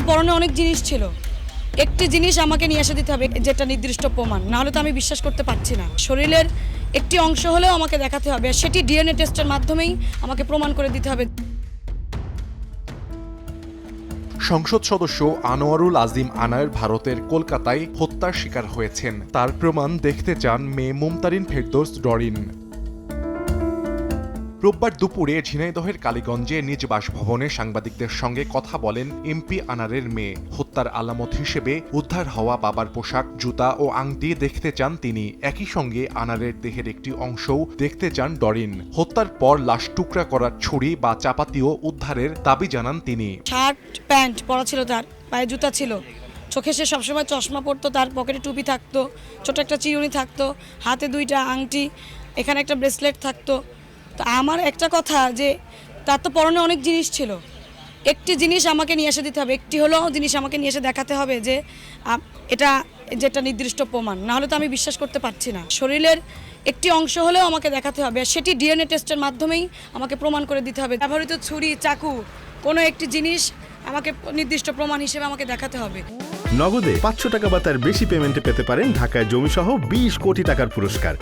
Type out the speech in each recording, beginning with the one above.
পরনে অনেক জিনিস ছিল, একটি জিনিস আমাকে নিয়ে এসে দিতে হবে, যেটা নির্দিষ্ট প্রমাণ, না হলে তো আমি বিশ্বাস করতে পারছি না। শরীরের একটি অংশ হলেও আমাকে দেখাতে হবে, আর সেটি ডিএনএ টেস্টের মাধ্যমেই আমাকে প্রমাণ করে দিতে হবে। সংসদ সদস্য আনোয়ারুল আজিম আনার ভারতের কলকাতায় হত্যার শিকার হয়েছেন। তার প্রমাণ দেখতে চান মেয়ে মুমতারিন ফেরদৌস ডরিন। রোববার দুপুরে ঝিনাইদহের কালীগঞ্জে নিজ বাসভবনে সাংবাদিকদের সঙ্গে কথা বলেন এমপি আনারের মেয়ে। হত্যার আলামত হিসেবে উদ্ধার হওয়া বাবার পোশাক, জুতা ও আংটি দেখতে চান তিনি। একই সঙ্গে আনারের দেহের একটি অংশও দেখতে চান ডরিন। হত্যার পর লাশ টুকরা করার ছুরি বা চাপাতিও উদ্ধারের দাবি জানান তিনি। শার্ট প্যান্ট পরা ছিল, তার পায়ে জুতা ছিল, চোখে সে সবসময় চশমা পরতো, তার পকেটে টুপি থাকতো, ছোট একটা চিরুনি থাকতো, হাতে দুইটা আংটি, এখানে একটা ব্রেসলেট থাকতো। তো আমার একটা কথা, যে তার তো পরনে অনেক জিনিস ছিল, একটি জিনিস আমাকে নিয়ে এসে দিতে হবে, একটি হলো জিনিস আমাকে নিয়ে এসে দেখাতে হবে যে এটা যেটা নির্দিষ্ট প্রমাণ, না হলে তো আমি বিশ্বাস করতে পারছি না। শরীরের একটি অংশ হলেও আমাকে দেখাতে হবে, আর সেটি ডিএনএ টেস্টের মাধ্যমেই আমাকে প্রমাণ করে দিতে হবে। ব্যবহৃত ছুরি, চাকু, কোনো একটি জিনিস আমাকে নির্দিষ্ট প্রমাণ হিসেবে আমাকে দেখাতে হবে। নগদে 500 টাকা বা তার বেশি পেমেন্টে পেতে পারেন ঢাকায় জমিসহ 20 কোটি টাকার পুরস্কার।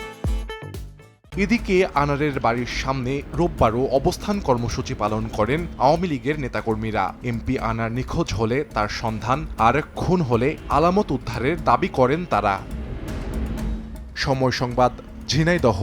এদিকে আনারের বাড়ির সামনে রোববারও অবস্থান কর্মসূচি পালন করেন আওয়ামী লীগের নেতাকর্মীরা। এমপি আনার নিখোঁজ হলে তার সন্ধান, আর খুন হলে আলামত উদ্ধারের দাবি করেন তারা। সময় সংবাদ, ঝিনাইদহ।